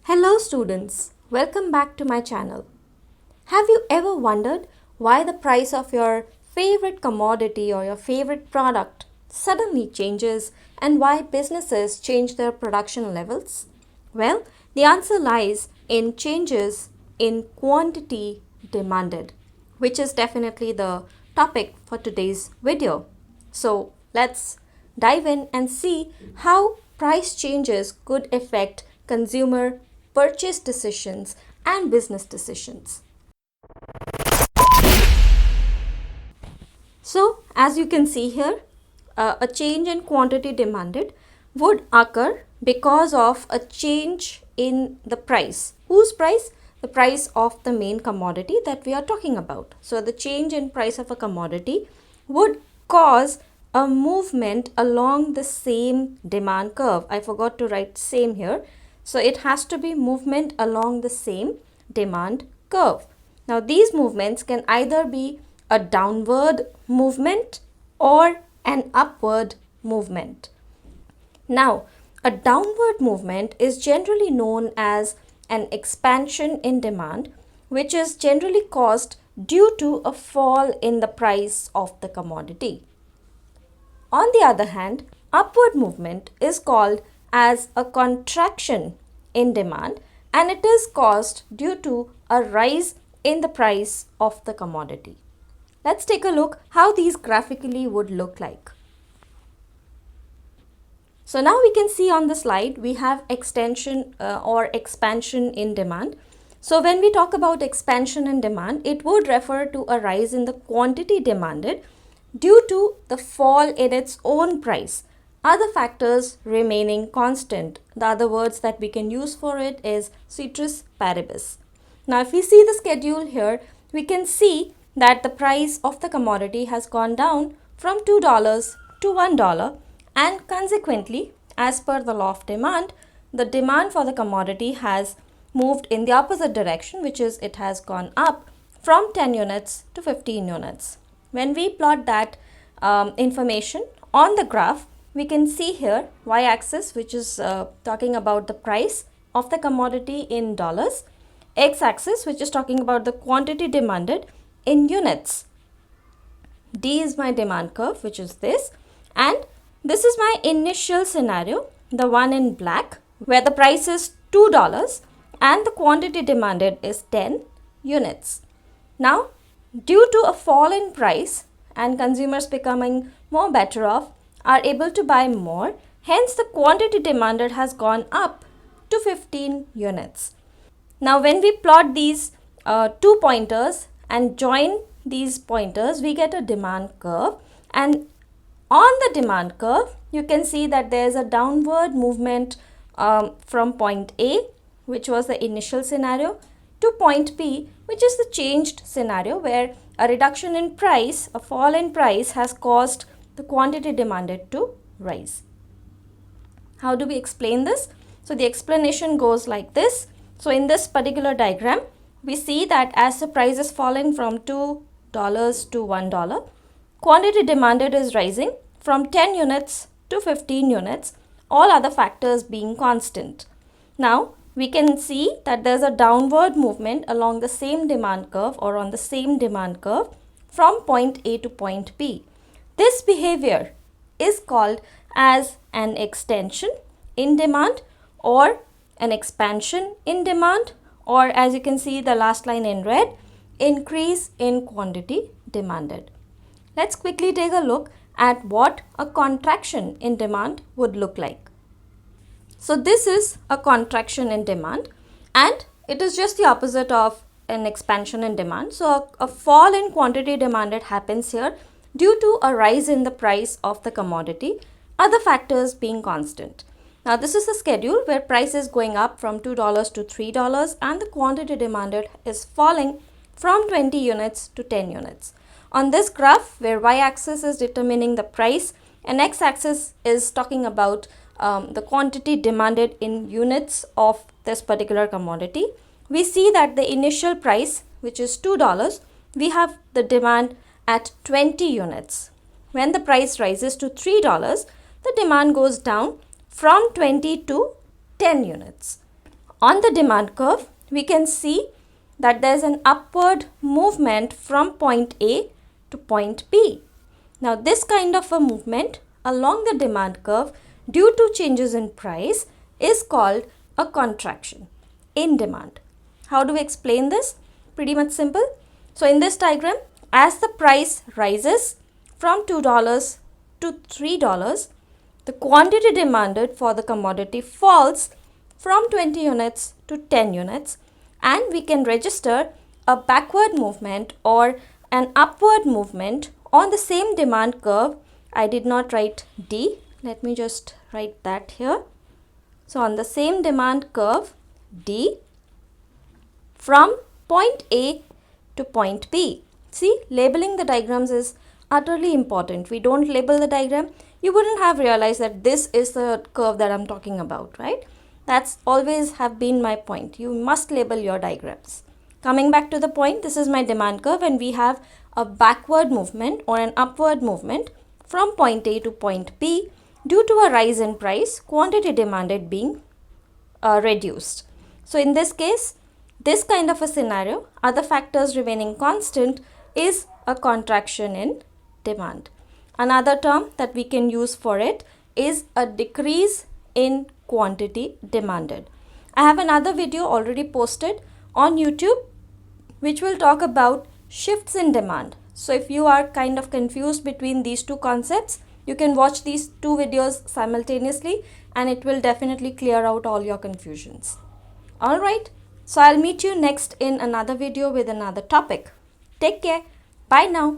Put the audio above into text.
Hello students, welcome back to my channel. Have you ever wondered why the price of your favorite commodity or your favorite product suddenly changes and why businesses change their production levels? Well, the answer lies in changes in quantity demanded, which is definitely the topic for today's video. So let's dive in and see how price changes could affect consumer purchase decisions and business decisions. So, as you can see here, a change in quantity demanded would occur because of a change in the price. Whose price? The price of the main commodity that we are talking about. So, the change in price of a commodity would cause a movement along the same demand curve. I forgot to write same here. So, it has to be movement along the same demand curve. Now, these movements can either be a downward movement or an upward movement. Now, a downward movement is generally known as an expansion in demand, which is generally caused due to a fall in the price of the commodity. On the other hand, upward movement is called as a contraction in demand, and it is caused due to a rise in the price of the commodity. Let's take a look how these graphically would look like. So now we can see on the slide we have extension or expansion in demand. So when we talk about expansion in demand, it would refer to a rise in the quantity demanded due to the fall in its own price. Other factors remaining constant. The other words that we can use for it is ceteris paribus. Now if we see the schedule here, we can see that the price of the commodity has gone down from $2 to $1, and consequently, as per the law of demand, the demand for the commodity has moved in the opposite direction, which is it has gone up from 10 units to 15 units. When we plot that information on the graph, we can see here y-axis, which is talking about the price of the commodity in dollars, x-axis, which is talking about the quantity demanded in units. D is my demand curve, which is this, and this is my initial scenario, the one in black, where the price is $2 and the quantity demanded is 10 units. Now, due to a fall in price and consumers becoming more better off are able to buy more, hence the quantity demanded has gone up to 15 units. Now, when we plot these two pointers and join these pointers, we get a demand curve, and on the demand curve, you can see that there is a downward movement from point A, which was the initial scenario, to point B, which is the changed scenario where a reduction in price, a fall in price has caused the quantity demanded to rise. How do we explain this? So the explanation goes like this. So in this particular diagram, we see that as the price is falling from $2 to $1, quantity demanded is rising from 10 units to 15 units, all other factors being constant. Now, we can see that there's a downward movement along the same demand curve or on the same demand curve from point A to point B. This behavior is called as an extension in demand or an expansion in demand, or as you can see the last line in red, increase in quantity demanded. Let's quickly take a look at what a contraction in demand would look like. So this is a contraction in demand, and it is just the opposite of an expansion in demand. So a fall in quantity demanded happens here due to a rise in the price of the commodity, other factors being constant. Now this is the schedule where price is going up from $2 to $3 and the quantity demanded is falling from 20 units to 10 units. On this graph, where y-axis is determining the price and x-axis is talking about the quantity demanded in units of this particular commodity, we see that the initial price, which is $2, we have the demand at 20 units. When the price rises to $3, the demand goes down from 20 to 10 units. On the demand curve, we can see that there is an upward movement from point A to point B. Now, this kind of a movement along the demand curve due to changes in price is called a contraction in demand. How do we explain this? Pretty much simple. So, in this diagram, as the price rises from $2 to $3, the quantity demanded for the commodity falls from 20 units to 10 units, and we can register a backward movement or an upward movement on the same demand curve. I did not write D. Let me just write that here. So, on the same demand curve D from point A to point B. See, labeling the diagrams is utterly important. We don't label the diagram, you wouldn't have realized that this is the curve that I'm talking about, right? That's always have been my point. You must label your diagrams. Coming back to the point, this is my demand curve and we have a backward movement or an upward movement from point A to point B due to a rise in price, quantity demanded being reduced. So in this case, this kind of a scenario, other factors remaining constant, is a contraction in demand. Another term that we can use for it is a decrease in quantity demanded. I have another video already posted on YouTube which will talk about shifts in demand. So if you are kind of confused between these two concepts, you can watch these two videos simultaneously and it will definitely clear out all your confusions. Alright, so I'll meet you next in another video with another topic. Take care. Bye now.